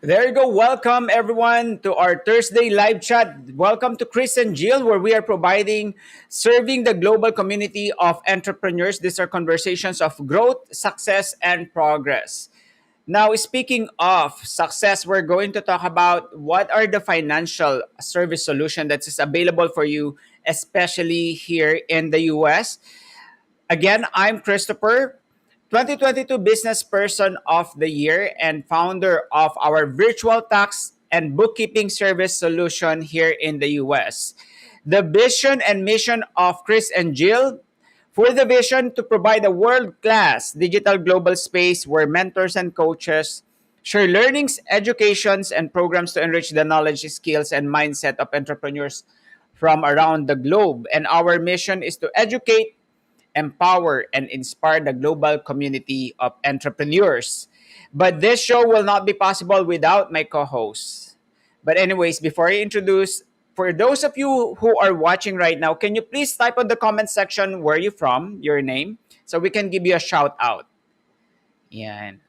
There you go. Welcome everyone to our Thursday live chat. Welcome to Chris and Jill, where we are serving the global community of entrepreneurs. These are conversations of growth, success, and progress. Now, speaking of success, we're going to talk about what are the financial service solution that is available for you, especially here in the US. Again, I'm Christopher, 2022 Business Person of the Year and founder of our virtual tax and bookkeeping service solution here in the US. The vision and mission of Chris and Jill for the vision to provide a world class digital global space where mentors and coaches share learnings, educations, and programs to enrich the knowledge, skills, and mindset of entrepreneurs from around the globe. And our mission is to educate, empower, and inspire the global community of entrepreneurs. But this show will not be possible without my co hosts. But, anyways, before I introduce, for those of you who are watching right now, can you please type on the comment section where you're from, your name, so we can give you a shout out? Yan.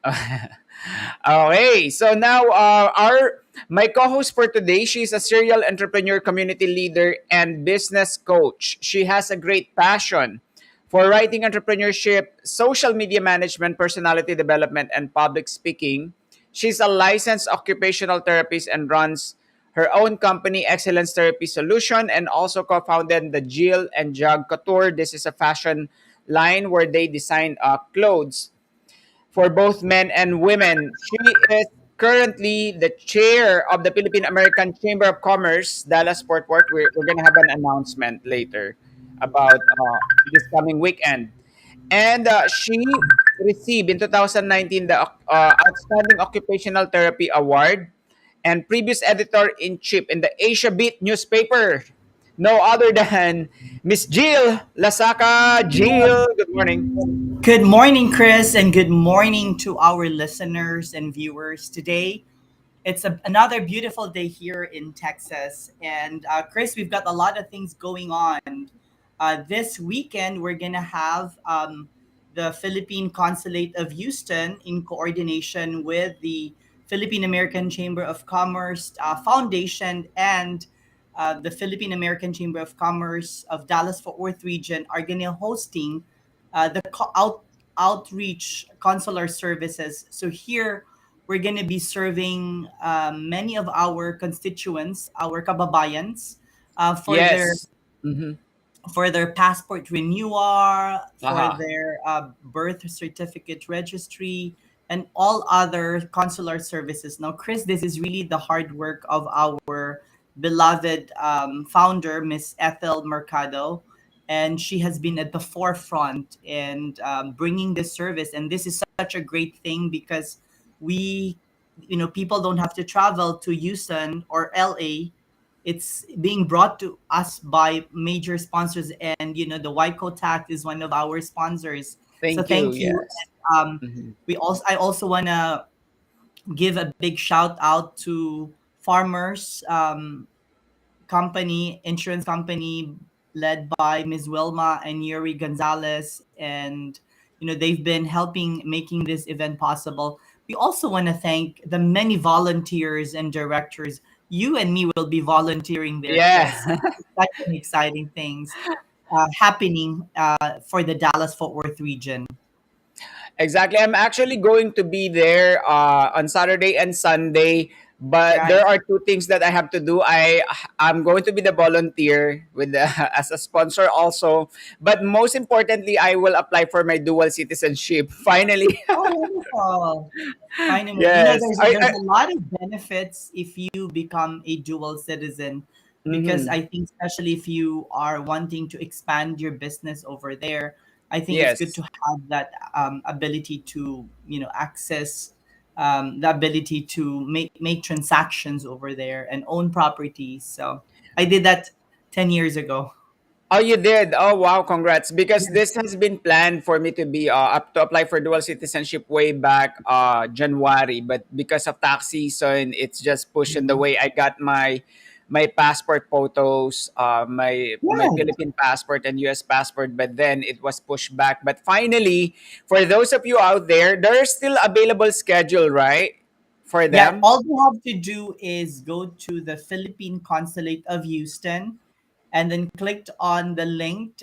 Okay, so now our my co-host for today, she's a serial entrepreneur, community leader, and business coach. She has a great passion for writing, entrepreneurship, social media management, personality development, and public speaking. She's a licensed occupational therapist and runs her own company, Excellence Therapy Solution, and also co-founded the Jill and Jug Couture. This is a fashion line where they design clothes for both men and women. She is currently the chair of the Philippine American Chamber of Commerce, Dallas Fort Worth. We're going to have an announcement later about this coming weekend. And she received in 2019 the Outstanding Occupational Therapy Award and previous editor in chief in the Asia Beat newspaper. No other than Miss Jill Lasaka. Jill, good morning. Good morning, Chris, and good morning to our listeners and viewers. Today, it's another beautiful day here in Texas. And Chris, we've got a lot of things going on. This weekend, we're going to have the Philippine Consulate of Houston in coordination with the Philippine American Chamber of Commerce Foundation and the Philippine American Chamber of Commerce of Dallas Fort Worth region are going to hosting outreach consular services. So here we're going to be serving many of our constituents, our kababayans, for their Yes. Mm-hmm. passport renewal, for Aha. their birth certificate registry, and all other consular services. Now, Chris, this is really the hard work of our beloved founder, Miss Ethel Mercado, and she has been at the forefront in bringing this service. And this is such a great thing because people don't have to travel to Houston or LA. It's being brought to us by major sponsors, and the White Tact is one of our sponsors. So Thank you. thank you. Yes. Mhm. I also want to give a big shout out to farmers company, insurance company led by Ms. Wilma and Yuri Gonzalez, and they've been helping making this event possible. We also want to thank the many volunteers and directors. You and me will be volunteering there, Chris. Yeah, Such an exciting things happening for the Dallas Fort Worth region. exactly. I'm actually going to be there on Saturday and Sunday, but Right. there are two things that I have to do. I'm going to be the volunteer with the, as a sponsor also, but most importantly, I will apply for my dual citizenship. Finally, Oh, wonderful. Finally, yes. there's a lot of benefits if you become a dual citizen, because Mhm. I think especially if you are wanting to expand your business over there, I think it's good Yes. to have that ability to access the ability to make transactions over there and own properties. So I did that 10 years ago. Oh, you did. Oh, wow! Congrats. Because this has been planned for me to be up to apply for dual citizenship way back January, but because of tax season, it's just pushed in the Mhm. way. I got my passport photos, my Yeah. Philippine passport and U.S. passport, but then it was pushed back. But finally, for those of you out there, there's still available schedule, right? for Yeah, them? all you have to do is go to the Philippine Consulate of Houston and then clicked on the link.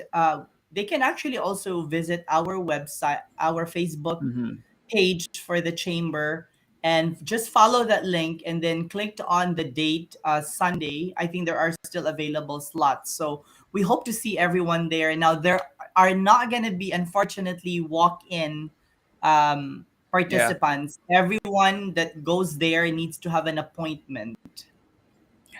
They can actually also visit our website, our Facebook Mhm. page for the chamber, and just follow that link and then clicked on the date, Sunday. I think there are still available slots. So we hope to see everyone there. Now, there are not going to be, unfortunately, walk in Yeah. participants. Everyone that goes there needs to have an appointment.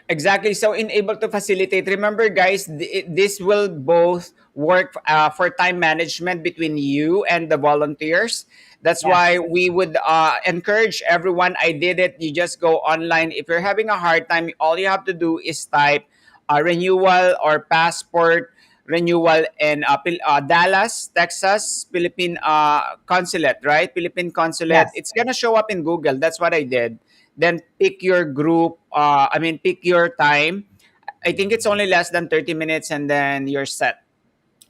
Exactly. So in able to facilitate, remember guys, this will both work for time management between you and the volunteers. That's why Yes. we would encourage everyone. I did it. You just go online. If you're having a hard time, all you have to do is type renewal or passport renewal in Dallas, Texas, Philippine consulate, right? Philippine consulate. Yes. It's gonna show up in Google. That's what I did. Then pick your group. Pick your time. I think it's only less than 30 minutes, and then you're set.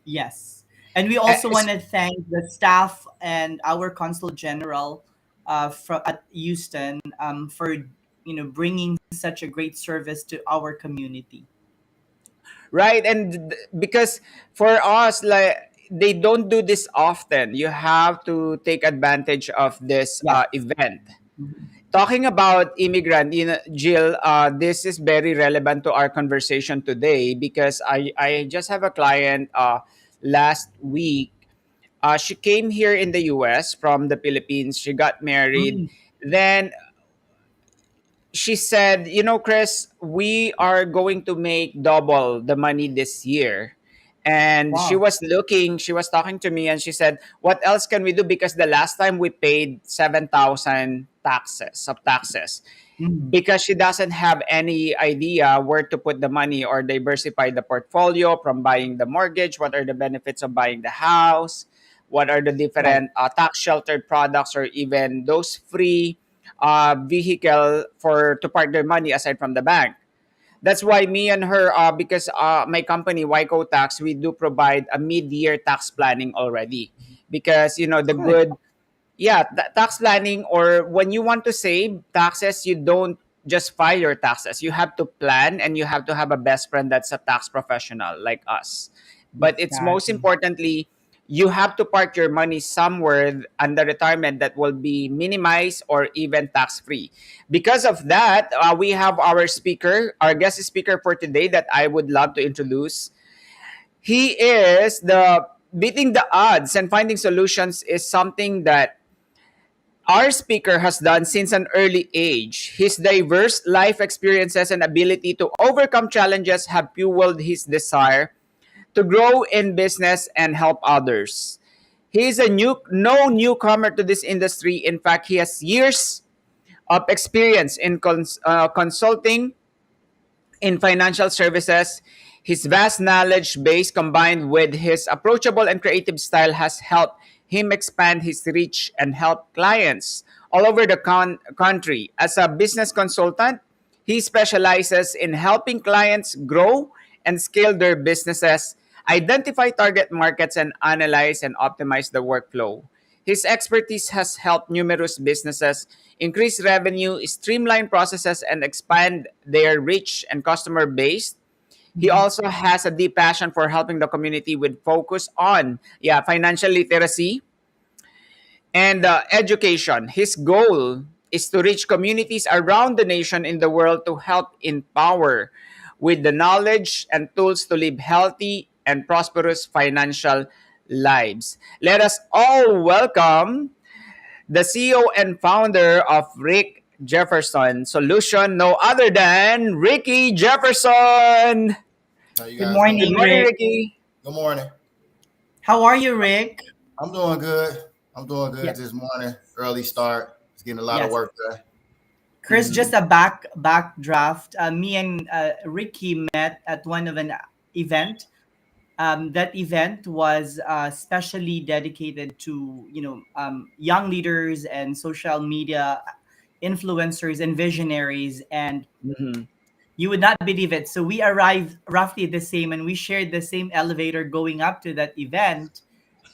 Yes. And we Uh, also want to thank the staff and our consul general at Houston for bringing such a great service to our community. right, and because for us, like they don't do this often, you have to take advantage of this Yes. event. Mhm. Talking about immigrant, Jill, this is very relevant to our conversation today because I just have a client last week. She came here in the US from the Philippines. She got married. Mm. Then she said, Chris, we are going to make double the money this year. And Wow. she was talking to me and she said, what else can we do? Because the last time we paid 7,000 taxes Mm. because she doesn't have any idea where to put the money or diversify the portfolio from buying the mortgage. What are the benefits of buying the house? What are the Right. different tax sheltered products or even those free vehicle for to park their money aside from the bank? That's why me and her, because my company, Wyco Tax, we do provide a mid-year tax planning already. Because, the Good. good yeah, tax planning, or when you want to save taxes, you don't just file your taxes. You have to plan and you have to have a best friend that's a tax professional like us. But it's most Exactly. importantly, you have to park your money somewhere under retirement that will be minimized or even tax free. Because of that, we have our speaker, our guest speaker for today that I would love to introduce. He is the beating the odds and finding solutions is something that our speaker has done since an early age. His diverse life experiences and ability to overcome challenges have fueled his desire to grow in business and help others. He is no newcomer to this industry. In fact, he has years of experience in consulting in financial services. His vast knowledge base combined with his approachable and creative style has helped him expand his reach and help clients all over the country. As a business consultant, he specializes in helping clients grow and scale their businesses, identify target markets, and analyze and optimize the workflow. His expertise has helped numerous businesses increase revenue, streamline processes, and expand their reach and customer base. He Mhm. also has a deep passion for helping the community with focus on financial literacy and education. His goal is to reach communities around the nation in the world to help empower with the knowledge and tools to live healthy and prosperous financial lives. Let us all welcome the CEO and founder of Rick Jefferson Solution, no other than Ricky Jefferson. How you Good guys doing? Good morning, morning, Rick. Ricky. Good morning. How are you, Rick? I'm doing good. I'm doing Yeah. good this morning. Early start. It's getting a lot of Yes. work done. Chris, just a backdraft. Me and Ricky met at one of an event. That event was specially dedicated to young leaders and social media influencers and visionaries, and Mhm. you would not believe it. So we arrived roughly the same, and we shared the same elevator going up to that event.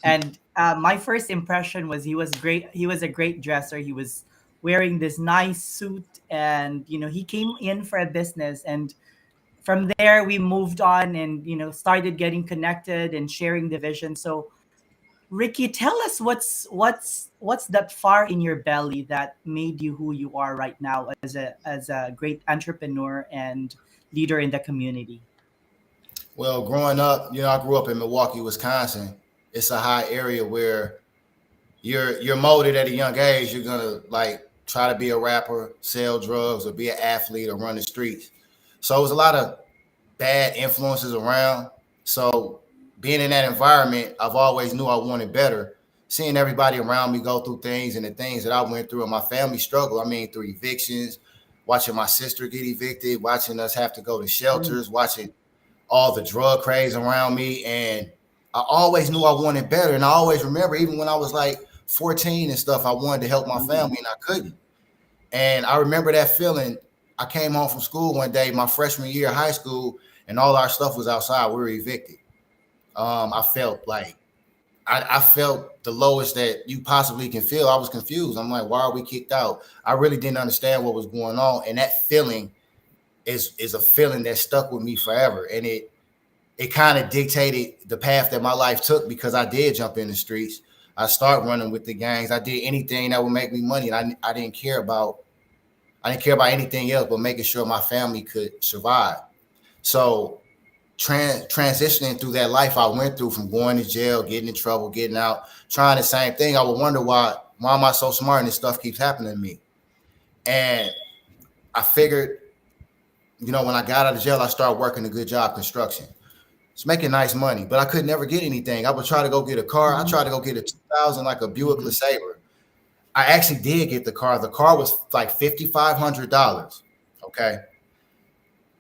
And my first impression was he was great. He was a great dresser. He was wearing this nice suit, and he came in for a business, and from there we moved on and started getting connected and sharing the vision. So Ricky, tell us what's that fire in your belly that made you who you are right now as a great entrepreneur and leader in the community. Well, growing up, I grew up in Milwaukee, Wisconsin. It's a high area where you're molded at a young age. You're gonna like try to be a rapper, sell drugs, or be an athlete, or run the streets. So it was a lot of bad influences around. So being in that environment, I've always knew I wanted better. Seeing everybody around me go through things and the things that I went through and my family struggle. I mean, through evictions, watching my sister get evicted, watching us have to go to shelters, watching all the drug craze around me. And I always knew I wanted better. And I always remember, even when I was like 14 and stuff, I wanted to help my family and I couldn't. And I remember that feeling. I came home from school one day, my freshman year of high school, and all our stuff was outside. We were evicted. I felt like I felt the lowest that you possibly can feel. I was confused. I'm like, why are we kicked out? I really didn't understand what was going on. And that feeling is a feeling that stuck with me forever. And it kind of dictated the path that my life took, because I did jump in the streets. I started running with the gangs. I did anything that would make me money. And I didn't care about anything else but making sure my family could survive. So transitioning through that life I went through, from going to jail, getting in trouble, getting out, trying the same thing, I would wonder why am I so smart and this stuff keeps happening to me? And I figured, when I got out of jail, I started working a good job, construction. It's making nice money, but I could never get anything. I would try to go get a car. I tried to go get a 2000, like a Buick LeSabre. I actually did get the car. The car was like $5,500. Okay.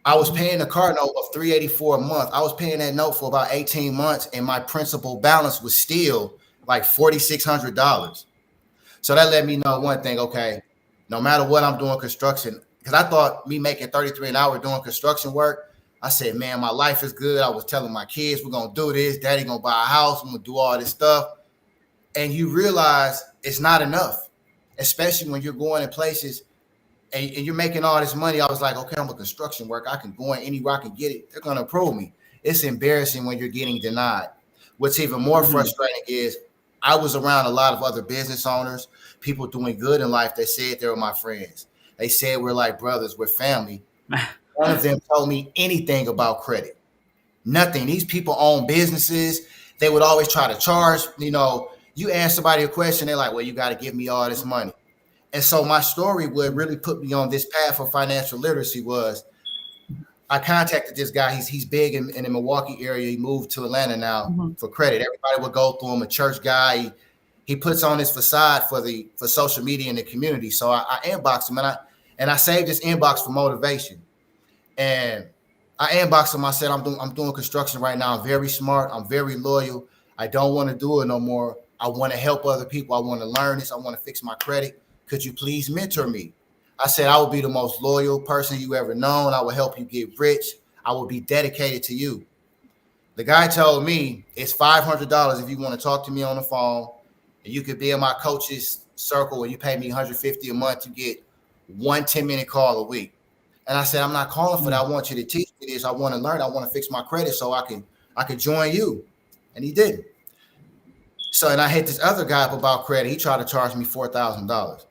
I was paying the car note of $384 a month. I was paying that note for about 18 months, and my principal balance was still like $4,600. So that let me know one thing. Okay, no matter what I'm doing construction, because I thought me making 33 an hour doing construction work, I said, man, my life is good. I was telling my kids, we're gonna do this. Daddy gonna buy a house. I'm gonna do all this stuff. And you realize it's not enough, especially when you're going in places and you're making all this money. I was like, okay, I'm a construction worker. I can go in anywhere I can get it. They're going to approve me. It's embarrassing when you're getting denied. What's even more frustrating is I was around a lot of other business owners, people doing good in life that said they were my friends. They said we're like brothers, we're family. None of them told me anything about credit. Nothing. These people own businesses. They would always try to charge. You ask somebody a question, they're like, well, you got to give me all this money. And so my story, what really put me on this path of financial literacy, was I contacted this guy. He's big in the Milwaukee area. He moved to Atlanta now for credit. Everybody would go through him, a church guy. He puts on his facade for social media in the community. So I inboxed him, and I saved his inbox for motivation. And I inboxed him. I said, I'm doing construction right now. I'm very smart. I'm very loyal. I don't want to do it no more. I want to help other people. I want to learn this. I want to fix my credit. Could you please mentor me? I said, I will be the most loyal person you ever known. I will help you get rich. I will be dedicated to you. The guy told me it's $500 if you want to talk to me on the phone, and you could be in my coach's circle where you pay me $150 a month to get 1 10-minute call a week. And I said, I'm not calling for that. I want you to teach me this. I want to learn. I want to fix my credit so I can join you. And he didn't. So, and I hit this other guy up about credit. He tried to charge me $4,000.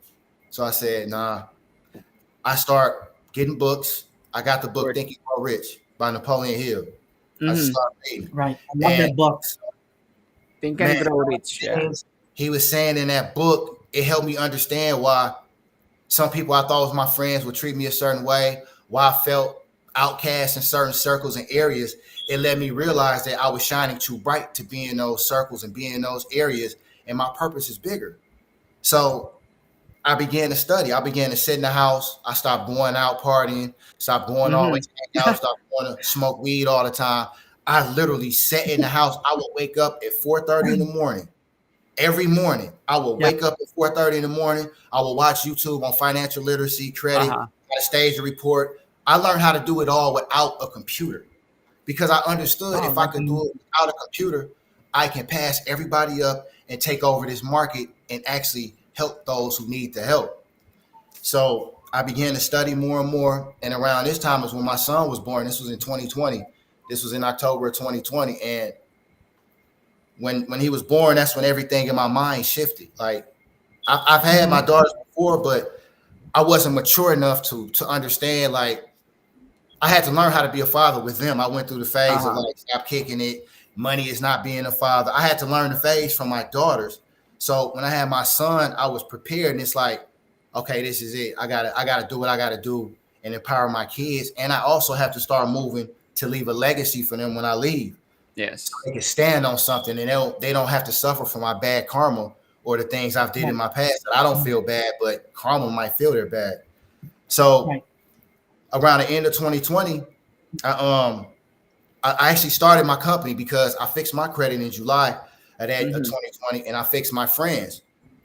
So I said, nah. I start getting books. I got the book Think and Grow Rich by Napoleon Hill. I started reading. Right. I love that book. Think and Grow Rich. Yeah. He was saying in that book, it helped me understand why some people I thought was my friends would treat me a certain way, why I felt outcast in certain circles and areas. It let me realize that I was shining too bright to be in those circles and be in those areas, and my purpose is bigger. So I began to study. I began to sit in the house. I stopped going out partying, stopped going always hang out, stopped going to smoke weed all the time. I literally sat in the house. I would wake up at 4:30 in the morning. Every morning, I would wake up at 4:30 in the morning. I would watch YouTube on financial literacy, credit, stage a report. I learned how to do it all without a computer, because I understood if I could do it without a computer, I can pass everybody up and take over this market and actually help those who need the help. So I began to study more and more. And around this time is when my son was born. This was in 2020. This was in October of 2020. And when he was born, that's when everything in my mind shifted. Like I've had my Mhm. daughters before, but I wasn't mature enough to understand. Like I had to learn how to be a father with them. I went through the phase of Uh-huh. like stop kicking it. Money is not being a father. I had to learn the phase from my daughters. So when I had my son, I was prepared, and it's like, okay, this is it. I gotta do what I gotta do and empower my kids. And I also have to start moving to leave a legacy for them when I leave. So Yes. they can stand on something and they don't have to suffer from my bad karma or the things I've did in Right. my past that I don't Mhm. feel bad, but karma might feel they're bad. So Right. around the end of 2020, I I actually started my company because I fixed my credit in July of that of Mm-hmm. 2020, and I fixed my friends,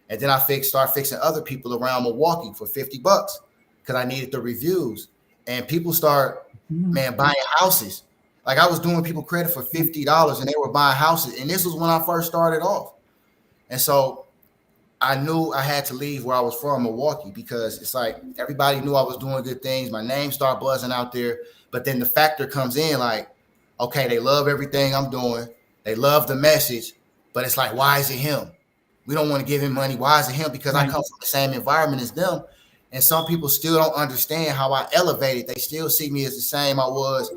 and then I start fixing other people around Milwaukee for $50 because I needed the reviews, and people start Mhm. buying houses. Like I was doing people credit for $50, and they were buying houses, and this was when I first started off, and so I knew I had to leave where I was from, Milwaukee, because it's like everybody knew I was doing good things. My name started buzzing out there, but then the factor comes in like, okay, they love everything I'm doing, they love the message, but it's like, why is it him? We don't want to give him money. Why is it him? Because I Right. come from the same environment as them, and some people still don't understand how I elevated. They still see me as the same I was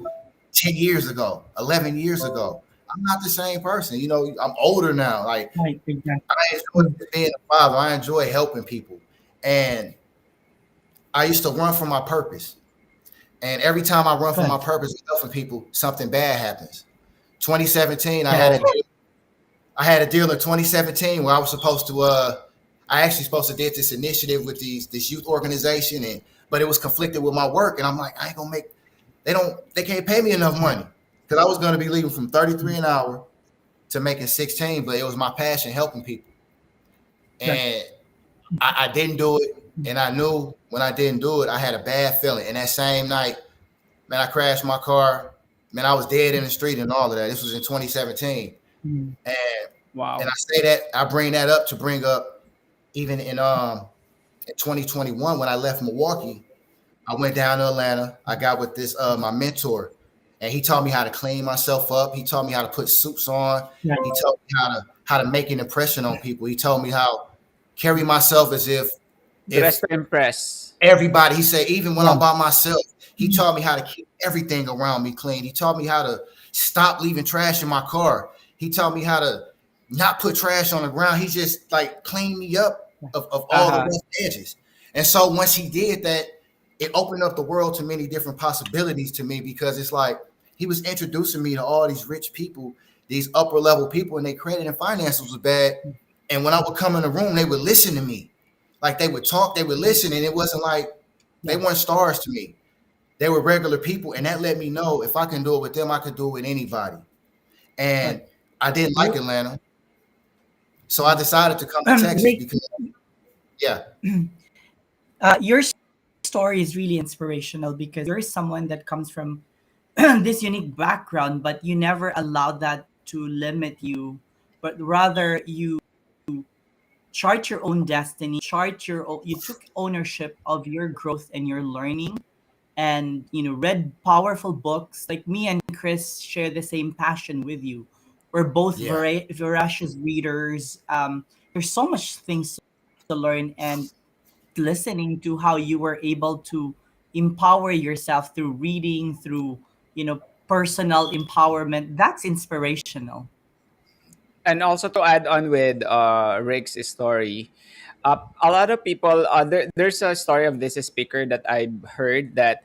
10 years ago, 11 years ago. I'm not the same person. I'm older now. Like Right. Exactly. I enjoy being a father. I enjoy helping people. And I used to run from my purpose. And every time I run from my Good. purpose of helping people, something bad happens. 2017, Oh. I had a deal in 2017 where I was supposed to I actually supposed to did this initiative with this youth organization, and but it was conflicted with my work. And I'm like, I ain't gonna make they can't pay me enough Right. money. Because I was gonna be leaving from 33 an hour to making 16, but it was my passion helping people. Right. And I didn't do it, and I knew when I didn't do it, I had a bad feeling. And that same night, man, I crashed my car. Man, I was dead in the street and all of that. This was in 2017, Mhm. and Wow. I say that I bring that up to bring up even in 2021 when I left Milwaukee, I went down to Atlanta. I got with this my mentor, and he taught me how to clean myself up. He taught me how to put suits on. Right. He taught me how to make an impression on people. He told me how carry myself as if Dress to impress. everybody. He said, even when I'm Yeah. by myself, he Mhm. taught me how to keep everything around me clean. He taught me how to stop leaving trash in my car. He taught me how to not put trash on the ground. He just like cleaned me up of all the Uh-huh. rough edges. And so once he did that, it opened up the world to many different possibilities to me because it's like he was introducing me to all these rich people, these upper level people, and their credit and finances was bad. And when I would come in the room, they would listen to me. Like they would talk, they would listen, and it wasn't like they Yeah. weren't stars to me. They were regular people, and that let me know if I can do it with them, I could do it with anybody. Right. And I didn't like You. Atlanta, so I decided to come to Texas Rick, because, yeah, your story is really inspirational because you're someone that comes from this unique background, but you never allowed that to limit you, but rather you chart your own destiny, you took ownership of your growth and your learning, and read powerful books. Like me and Chris share the same passion with you. We're both yeah, voracious readers. There's so much things to learn, and listening to how you were able to empower yourself through reading, through personal empowerment, that's inspirational. And also to add on with Rick's story, a lot of people, there's a story of this speaker that I've heard that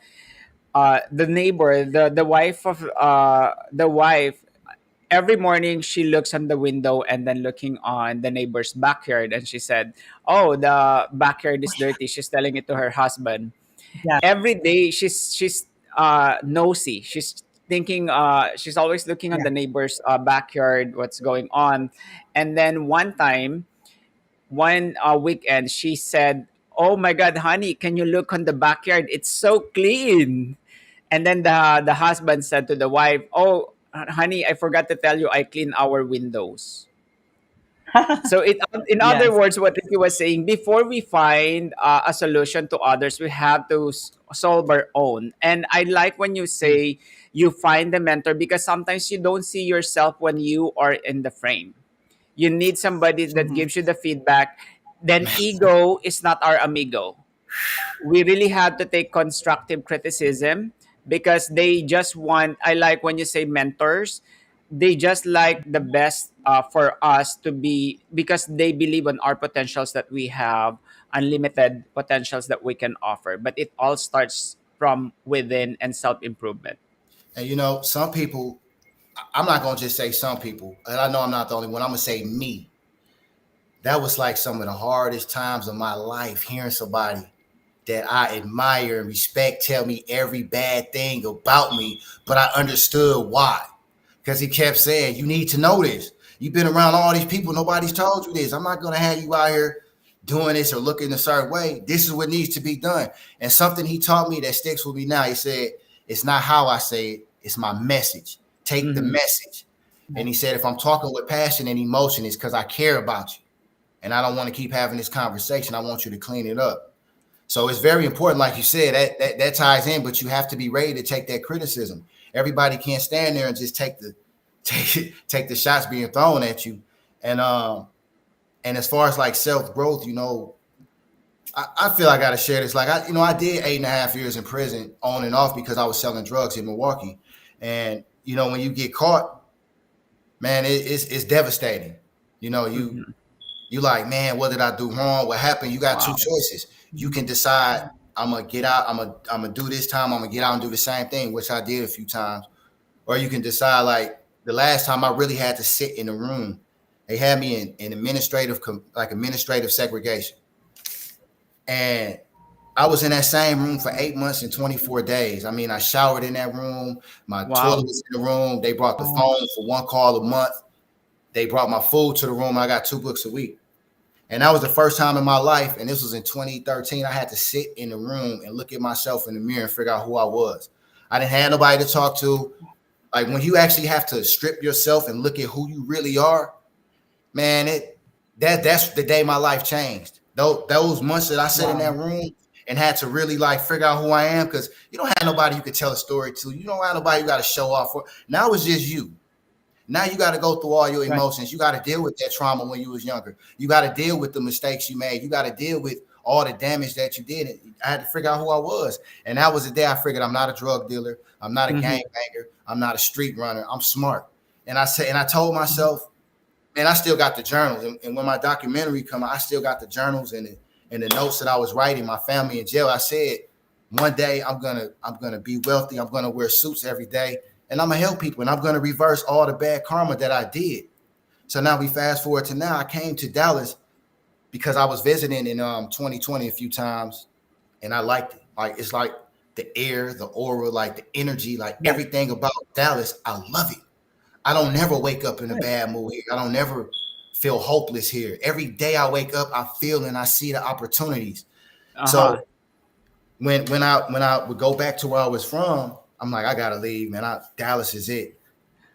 the neighbor, the wife, every morning she looks on the window and then looking on the neighbor's backyard, and she said, "Oh, the backyard is dirty." She's telling it to her husband. Yeah. Every day she's nosy. She's thinking she's always looking on Yeah. the neighbor's backyard, what's going on. And then one weekend she said, "Oh my god, honey, can you look on the backyard? It's so clean." And then the husband said to the wife, "Oh honey, I forgot to tell you, I clean our windows." So in other Yes. words, what Ricky was saying, before we find a solution to others, we have to solve our own. And I like when you say you find the mentor, because sometimes you don't see yourself when you are in the frame. You need somebody that Mhm. gives you the feedback. Then ego is not our amigo. We really have to take constructive criticism, because they just want, I like when you say mentors, they just like the best for us to be, because they believe on our potentials, that we have unlimited potentials that we can offer, but it all starts from within and self-improvement. And some people, I'm not gonna just say some people, and I know I'm not the only one. I'm gonna say me. That was like some of the hardest times of my life, hearing somebody that I admire and respect tell me every bad thing about me, but I understood why. Because he kept saying, you need to know this. You've been around all these people. Nobody's told you this. I'm not going to have you out here doing this or looking a certain way. This is what needs to be done. And something he taught me that sticks with me now, he said, it's not how I say it, it's my message. Take the Mm-hmm. message. And he said, if I'm talking with passion and emotion, it's because I care about you. And I don't want to keep having this conversation. I want you to clean it up. So it's very important, like you said, that ties in, but you have to be ready to take that criticism. Everybody can't stand there and just take the shots being thrown at you. And as far as like self growth, I feel I got to share this. Like I did 8.5 years in prison on and off because I was selling drugs in Milwaukee. And when you get caught, man, it's devastating. Mm-hmm. You like, man, what did I do wrong? What happened? You got two Wow. choices. You can decide, I'm gonna get out, I'm gonna do this time, I'm gonna get out and do the same thing, which I did a few times. Or you can decide, like the last time I really had to sit in a room. They had me in administrative segregation. And I was in that same room for 8 months and 24 days. I mean, I showered in that room. My toilet Wow. was in the room. They brought the Oh. phone for one call a month. They brought my food to the room. I got 2 books a week. And that was the first time in my life, and this was in 2013, I had to sit in the room and look at myself in the mirror and figure out who I was. I didn't have nobody to talk to. Like when you actually have to strip yourself and look at who you really are, man, that's the day my life changed. Those months that I sat in that Wow. room and had to really like figure out who I am, because you don't have nobody you could tell a story to. You don't have nobody you got to show off for. Now it's just you. Now you got to go through all your Right. emotions. You got to deal with that trauma when you was younger. You got to deal with the mistakes you made. You got to deal with all the damage that you did. I had to figure out who I was. And that was the day I figured I'm not a drug dealer. I'm not a Mm-hmm. gangbanger. I'm not a street runner. I'm smart. And I told myself, man, I still got the journals. And when my documentary come out, I still got the journals and the notes that I was writing. My family in jail. I said, one day I'm gonna be wealthy. I'm gonna wear suits every day, and I'm gonna help people, and I'm gonna reverse all the bad karma that I did. So now we fast forward to now. I came to Dallas because I was visiting in 2020 a few times, and I liked it. Like it's like the air, the aura, like the energy, like Right. everything about Dallas. I love it. I don't never wake up in a Right. bad mood here. I don't never feel hopeless here. Every day I wake up, I feel and I see the opportunities. Uh-huh. So when I would go back to where I was from, I'm like, I gotta leave, man. Dallas is it.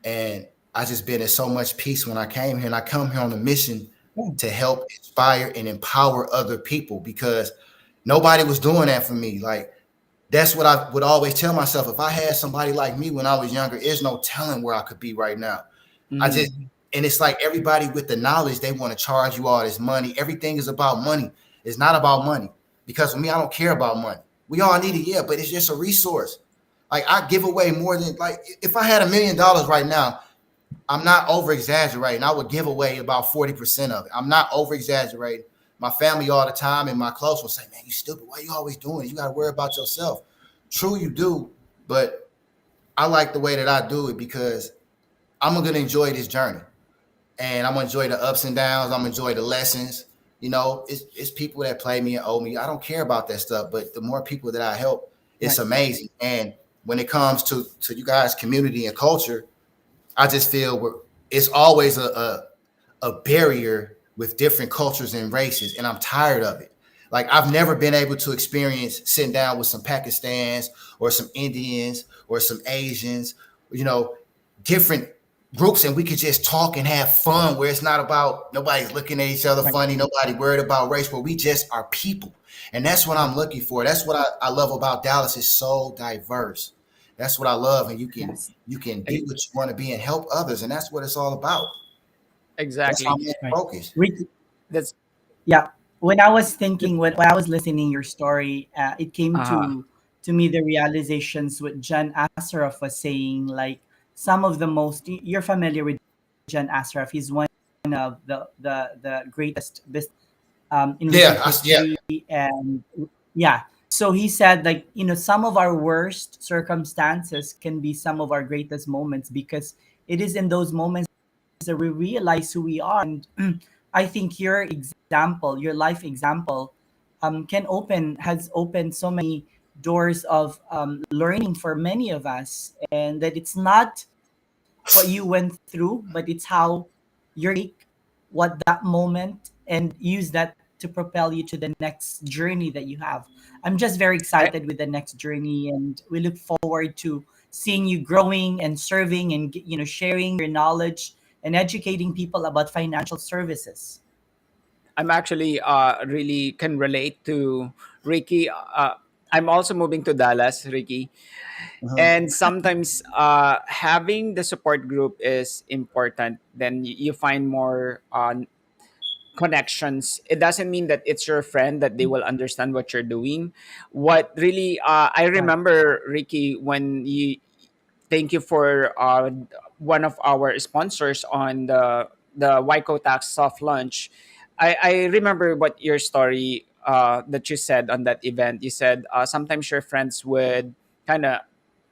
And I just been in so much peace when I came here. And I come here on a mission Yeah. to help inspire and empower other people, because nobody was doing that for me. Like that's what I would always tell myself. If I had somebody like me when I was younger, there's no telling where I could be right now. I Mm-hmm. just And it's like everybody with the knowledge, they want to charge you all this money. Everything is about money. It's not about money. Because for me, I don't care about money. We all need it, yeah, but it's just a resource. Like I give away more than, like, if I had $1 million right now, I'm not over exaggerating. I would give away about 40% of it. I'm not over exaggerating. My family all the time and my close will say, man, you stupid. Why you always doing it? You got to worry about yourself. True, you do. But I like the way that I do it because I'm going to enjoy this journey, and I'm gonna enjoy the ups and downs. I'm gonna enjoy the lessons. It's people that play me and owe me. I don't care about that stuff, but the more people that I help, it's Right. amazing. And when it comes to you guys' community and culture, I just feel it's always a barrier with different cultures and races, and I'm tired of it. Like I've never been able to experience sitting down with some Pakistans or some Indians or some Asians, you know, different groups and we could just talk and have fun where it's not about nobody's looking at each other Right. funny, nobody worried about race, but we just are people. And that's what I'm looking for. That's what I love about Dallas. It's so diverse. That's what I love. And Yes. you can be what you want to be and help others. And that's what it's all about. That's how Exactly. I'm Right. focused. Ricky, That's yeah. When I was thinking, when I was listening your story, it came uh to me the realizations what Jan Asaraf was saying. Like some of the most, you're familiar with Jan Asaraf. He's one of the greatest business in recent Yeah. history, and yeah. So he said, like, some of our worst circumstances can be some of our greatest moments, because it is in those moments that we realize who we are. And I think your example, your life example, has opened so many doors of learning for many of us, and that it's not what you went through, but it's how you're take what that moment and use that to propel you to the next journey that you have. I'm just very I, excited with the next journey, and we look forward to seeing you growing and serving and sharing your knowledge and educating people about financial services. I'm actually really can relate to Ricky. I'm also moving to Dallas, Ricky, Mhm. and sometimes having the support group is important. Then you find more connections. It doesn't mean that it's your friend that they will understand what you're doing. What really I Right. remember, Ricky, when you thank you for one of our sponsors on the Waiko Tax soft lunch. I remember what your story that you said on that event. You said sometimes your friends would kind of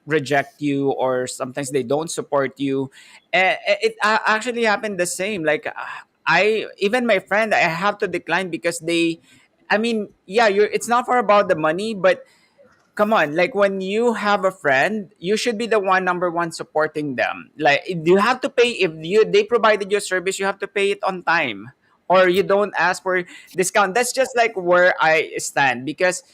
reject you, or sometimes they don't support you. It actually happened the same. Like I even my friend, I have to decline because they. I mean, yeah, you're. It's not for about the money, but come on, like when you have a friend, you should be the one number one supporting them. Like you have to pay if you they provided your service, you have to pay it on time, or you don't ask for discount. That's just like where I stand, because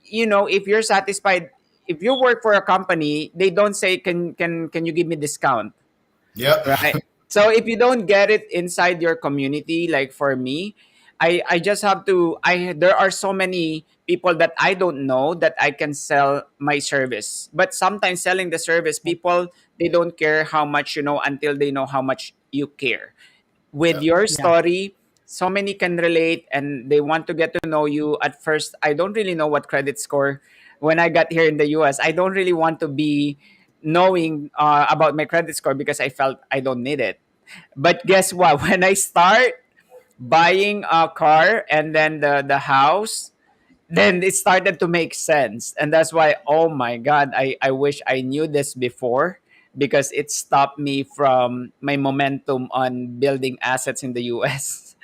if you're satisfied, if you work for a company, they don't say can you give me discount, Yep. right? So if you don't get it inside your community, like for me, I just have to. I There are so many people that I don't know that I can sell my service. But sometimes selling the service, people they don't care how much you know until they know how much you care. With Yep. your Yeah. story, so many can relate and they want to get to know you. At first, I don't really know what credit score. When I got here in the US, I don't really want to be knowing about my credit score because I felt I don't need it. But guess what? When I start buying a car and then the house, then it started to make sense. And that's why, oh my God, I wish I knew this before, because it stopped me from my momentum on building assets in the US.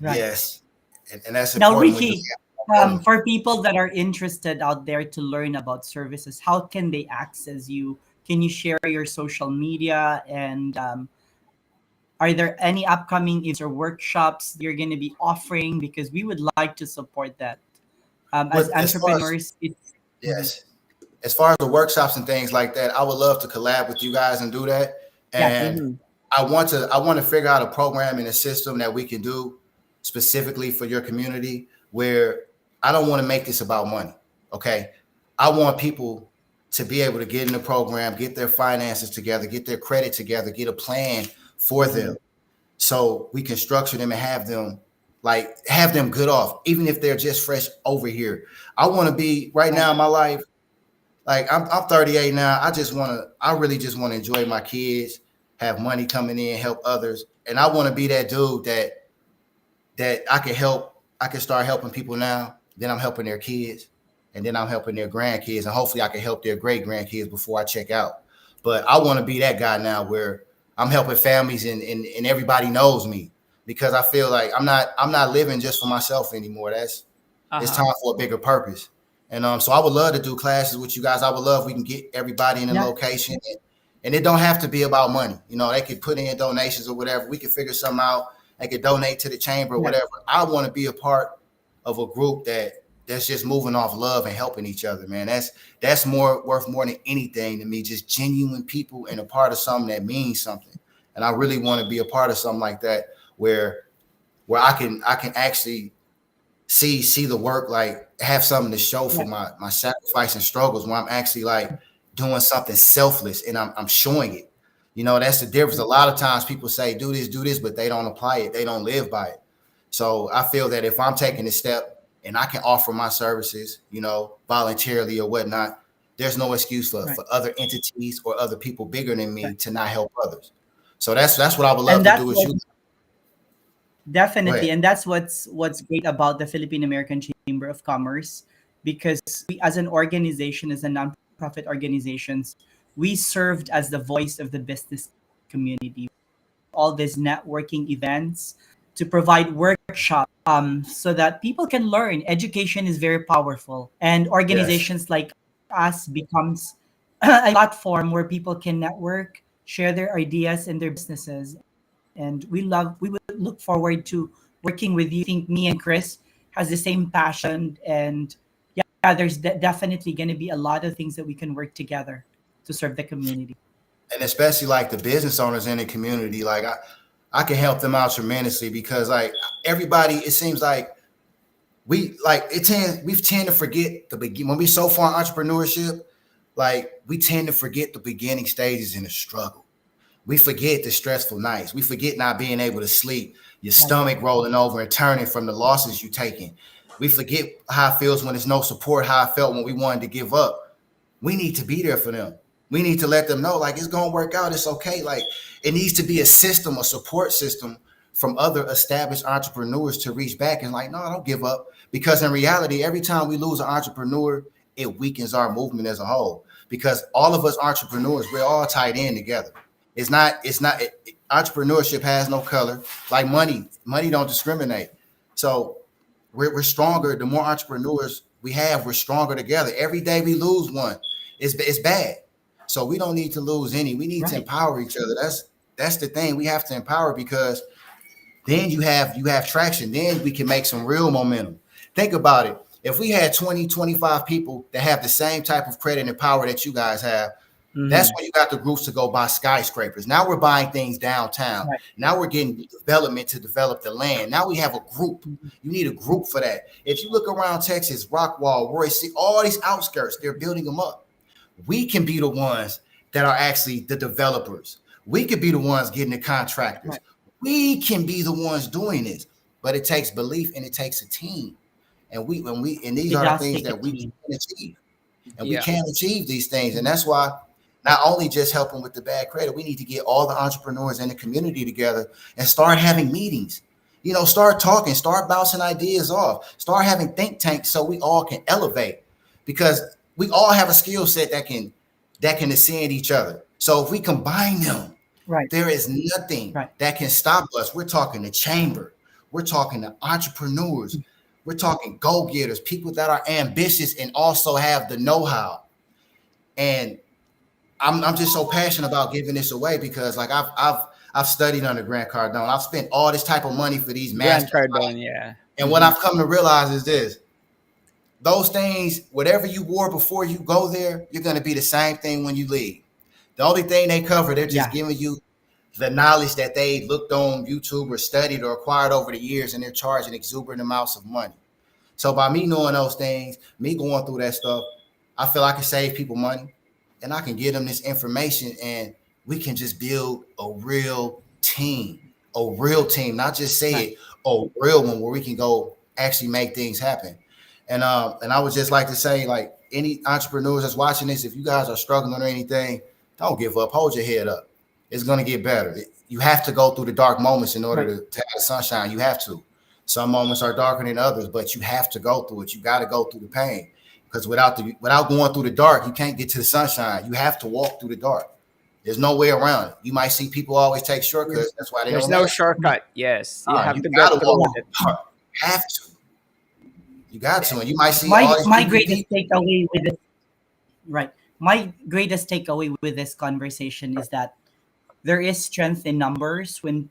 Right. Yes. And that's Now, important when you Ricky, have money. for people that are interested out there to learn about services, how can they access you? Can you share your social media? And are there any upcoming events or workshops you're going to be offering? Because we would like to support that. As With as far as entrepreneurs, it's Mhm. yes, as far as the workshops and things like that, I would love to collab with you guys and do that. Yes. And Mhm. I want to figure out a program and a system that we can do specifically for your community where I don't want to make this about money. Okay. I want people to be able to get in the program, get their finances together, get their credit together, get a plan for them so we can structure them and have them good off, even if they're just fresh over here. I want to be right Right. now in my life, like I'm 38 now. I really just want to enjoy my kids, have money coming in, help others. And I want to be that dude that I can help. I can start helping people now. Then I'm helping their kids, and then I'm helping their grandkids, and hopefully I can help their great grandkids before I check out. But I want to be that guy now where I'm helping families and everybody knows me because I feel like I'm not living just for myself anymore. It's Uh-huh. time for a bigger purpose. And so I would love to do classes with you guys. I would love if we can get everybody in a Yeah. location. And it don't have to be about money. They could put in donations or whatever. We can figure something out. They could donate to the chamber or Yeah. whatever. I want to be a part of a group that's just moving off love and helping each other, man. That's more worth more than anything to me. Just genuine people and a part of something that means something. And I really want to be a part of something like that where I can actually see the work, like have something to show for my sacrifice and struggles, where I'm actually like doing something selfless and I'm showing it. That's the difference. A lot of times people say do this, but they don't apply it. They don't live by it. So I feel that if I'm taking this step and I can offer my services, voluntarily or whatnot, there's no excuse for other entities or other people bigger than me to not help others. So that's what I would love And to that's do with what you. Go definitely, ahead. and that's what's great about the Philippine American Chamber of Commerce, because we, as an organization, as a nonprofit organizations, we served as the voice of the business community. All these networking events to provide workshops, so that people can learn. Education is very powerful, and Yes. organizations like us becomes a platform where people can network, share their ideas and their businesses. And we would look forward to working with you. I think me and Chris has the same passion, and yeah, there's definitely going to be a lot of things that we can work together to serve the community. And especially like the business owners in the community, like I can help them out tremendously because like everybody, it seems like we tend to forget the begin when we so far in entrepreneurship, like we tend to forget the beginning stages in the struggle. We forget the stressful nights. We forget not being able to sleep, your stomach rolling over and turning from the losses you taking. We forget how it feels when there's no support, how I felt when we wanted to give up. We need to be there for them. We need to let them know, like, it's gonna work out. It's okay. Like, it needs to be a system, a support system from other established entrepreneurs to reach back and like, no, don't give up. Because in reality, every time we lose an entrepreneur, it weakens our movement as a whole. Because all of us entrepreneurs, we're all tied in together. Entrepreneurship has no color. Like money don't discriminate. So we're stronger. The more entrepreneurs we have, we're stronger together. Every day we lose one, it's bad. So we don't need to lose any. We need to Right. empower each other. That's the thing. We have to empower because then you have traction. Then we can make some real momentum. Think about it. If we had 20, 25 people that have the same type of credit and power that you guys have, that's Mhm. when you got the groups to go buy skyscrapers. Now we're buying things downtown. Right. Now we're getting development to develop the land. Now we have a group. You need a group for that. If you look around Texas, Rockwall, Royce, all these outskirts, they're building them up. We can be the ones that are actually the developers. We could be the ones getting the contractors. Right. We can be the ones doing this. But it takes belief and it takes a team. And these It are the does things take a that we team. can achieve. And we Yeah. can achieve these things. And that's why not only just helping with the bad credit, we need to get all the entrepreneurs in the community together and start having meetings. Start talking, start bouncing ideas off, start having think tanks so we all can elevate because we all have a skill set that can ascend each other. So if we combine them, Right. there is nothing Right. that can stop us. We're talking the chamber. We're talking to entrepreneurs. We're talking go-getters, people that are ambitious and also have the know-how. And I'm just so passionate about giving this away because like I've studied under Grant Cardone. I've spent all this type of money for these Grant masters. Cardone, yeah. And what I've come to realize is this: those things, whatever you wore before you go there, you're gonna be the same thing when you leave. The only thing they cover, they're just Yeah. giving you the knowledge that they looked on YouTube or studied or acquired over the years, and they're charging exuberant amounts of money. So by me knowing those things, me going through that stuff, I feel I can save people money and I can give them this information and we can just build a real team, not just say Right. it, a real one where we can go actually make things happen. And I would just like to say, like any entrepreneurs that's watching this, if you guys are struggling or anything, don't give up. Hold your head up. It's gonna get better. You have to go through the dark moments in order Right. to have the sunshine. You have to. Some moments are darker than others, but you have to go through it. You got to go through the pain because without going through the dark, you can't get to the sunshine. You have to walk through the dark. There's no way around it. You might see people always take shortcuts. That's why they There's don't no last. shortcut. Yes, you have You to gotta get through walk it. through the dark. You have to. You got to. And you might see My all these my people. greatest takeaway with this, right. My greatest takeaway with this conversation is that there is strength in numbers when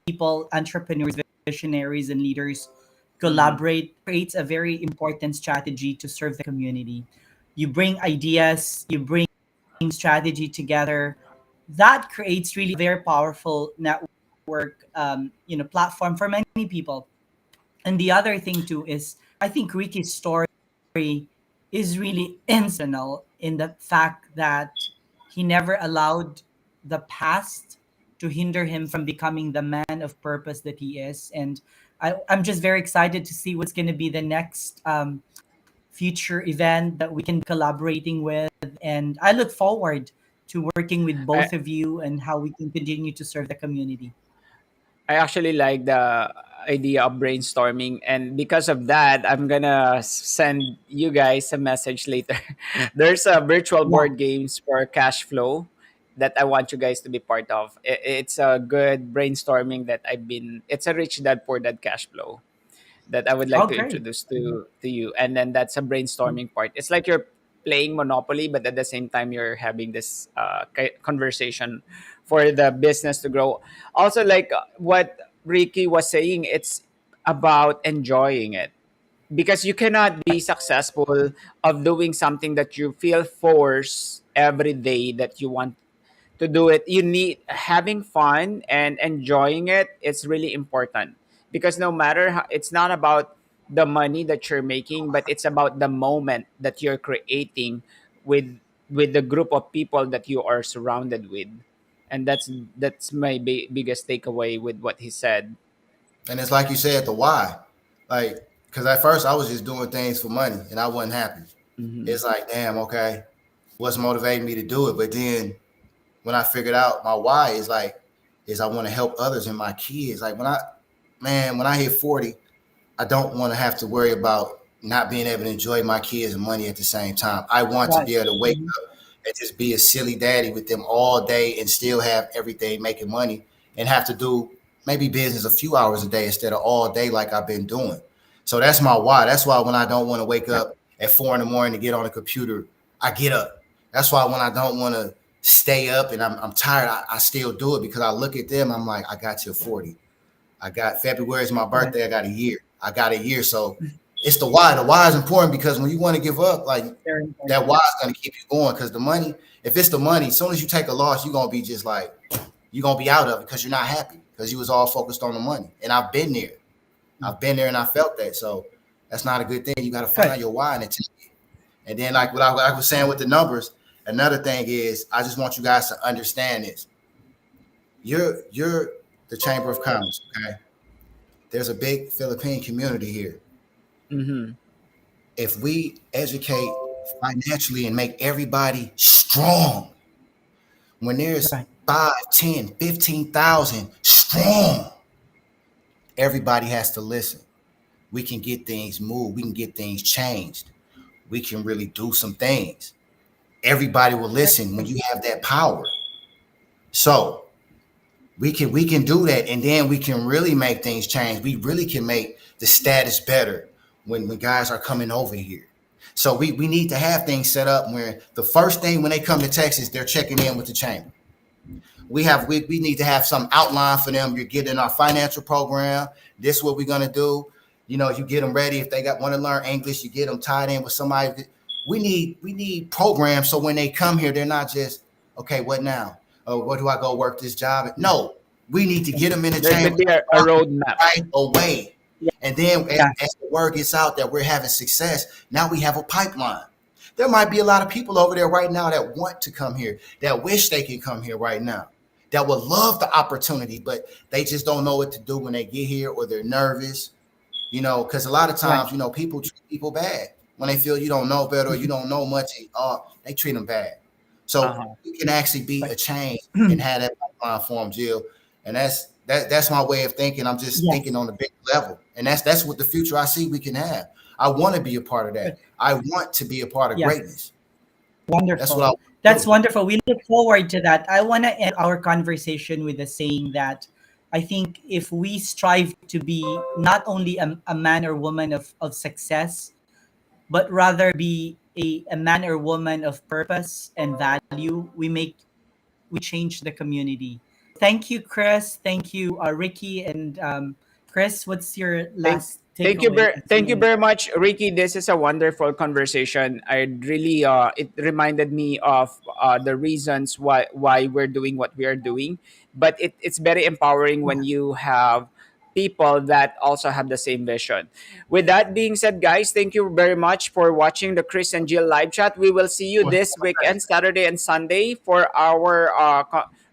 people, entrepreneurs, visionaries, and leaders Mhm. collaborate. Creates a very important strategy to serve the community. You bring ideas, you bring strategy together, that creates really a very powerful network, platform for many people. And the other thing too is, I think Ricky's story is really instrumental in the fact that he never allowed the past to hinder him from becoming the man of purpose that he is. And I'm just very excited to see what's going to be the next future event that we can be collaborating with. And I look forward to working with I, both of you and how we can continue to serve the community. I actually like the idea of brainstorming, and because of that, I'm gonna send you guys a message later. There's a virtual Yeah. board games for cash flow that I want you guys to be part of. It's a good brainstorming that I've been. It's a rich dad poor dad cash flow that I would like Oh, to great. introduce to you. And then that's a brainstorming part. It's like you're playing Monopoly, but at the same time you're having this conversation for the business to grow. Also, like what Ricky was saying, it's about enjoying it because you cannot be successful of doing something that you feel force every day that you want to do it. You need having fun and enjoying it. It's really important because no matter how, it's not about the money that you're making, but it's about the moment that you're creating with the group of people that you are surrounded with. And that's my biggest takeaway with what he said. And it's like you said, the why. Like, because at first I was just doing things for money and I wasn't happy. Hmm. It's like, damn, okay, what's motivating me to do it? But then when I figured out my why is like, is I want to help others and my kids. Like when I hit 40, I don't want to have to worry about not being able to enjoy my kids and money at the same time. I want to Right. be able to wake Mhm. up and just be a silly daddy with them all day and still have everything making money and have to do maybe business a few hours a day instead of all day like I've been doing. So that's my why. That's why when I don't want to wake Yeah. up at 4 in the morning to get on the computer, I get up. That's why when I don't want to stay up and I'm tired, I still do it because I look at them. I'm like, I got till 40. I got February is my Right. birthday. I got a year. I got a year. So it's the why. The why is important because when you want to give up, like Very that important. why is going to keep you going. Because the money, if it's the money, as soon as you take a loss, you're gonna be just like you're gonna be out of it because you're not happy because you was all focused on the money. And I've been there. I've been there and I felt that. So that's not a good thing. You got to find Good. out your why and take it. And then like what I was saying with the numbers, another thing is I just want you guys to understand this. You're the Chamber of Commerce, okay? There's a big Philippine community here. Hmm. If we educate financially and make everybody strong, when there's Right. 5, 10, 15,000 strong, everybody has to listen. We can get things moved. We can get things changed. We can really do some things. Everybody will listen when you have that power. So we can do that, and then we can really make things change. We really can make the status better when guys are coming over here. So we need to have things set up where the first thing when they come to Texas, they're checking in with the chamber. We need to have some outline for them. You're getting our financial program. This is what we're gonna do. You know, you get them ready. If they got want to learn English, you get them tied in with somebody. We need programs so when they come here, they're not just okay. What now? Oh, where do I go work this job? No, we need to get them in the There should chamber be a roadmap. right away. And then Yeah. as the word gets out that we're having success, now we have a pipeline. There might be a lot of people over there right now that want to come here, that wish they could come here right now, that would love the opportunity, but they just don't know what to do when they get here or they're nervous, because a lot of Right. times, people treat people bad when they feel you don't know better or you don't know much. They treat them bad. So Uh-huh. we can actually be Right. a change and have that pipeline form, Jill. And that's my way of thinking. I'm just Yes. thinking on a big level, and that's what the future I see we can have. I want to be a part of Good. that. I want to be a part of Yeah. greatness. That's what I Wonderful. want to That's do. wonderful. We look forward to that. I want to end our conversation with a saying that I think if we strive to be not only a man or woman of success, but rather be a man or woman of purpose and value, we change the community. Thank you, Chris. Thank you, Ricky and Chris, what's your Thank, last takeaway? thank you very much, Ricky. This is a wonderful conversation. I really, it reminded me of the reasons why we're doing what we are doing. But it's very empowering when you have people that also have the same vision. With that being said, guys, thank you very much for watching the Chris and Jill live chat. We will see you this weekend, Saturday and Sunday, for our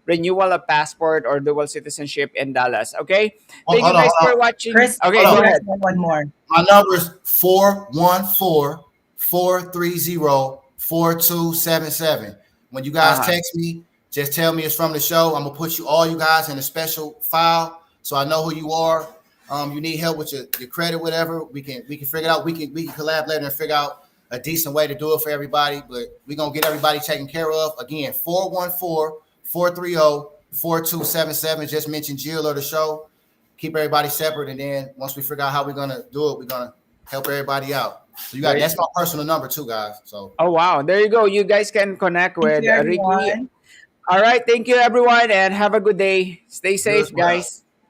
renewal of passport or dual citizenship in Dallas. Okay. Thank you Hold on, guys hold for on. watching. Chris, Okay, Hold go on. ahead. one more. My number is 414-430-4277. When you guys Uh-huh. text me, just tell me it's from the show. I'm gonna put you all you guys in a special file so I know who you are. You need help with your credit, whatever. We can figure it out. We can collaborate and figure out a decent way to do it for everybody. But we're gonna get everybody taken care of. Again, 414-430-4277. Just mention Jill or the show. Keep everybody separate, and then once we figure out how we're gonna do it, we're gonna help everybody out. So you got Great. that's my personal number too, guys. So Oh wow, there you go. You guys can connect Thank with you, Ricky. everyone. All right, thank you everyone, and have a good day. Stay you safe, as well. guys.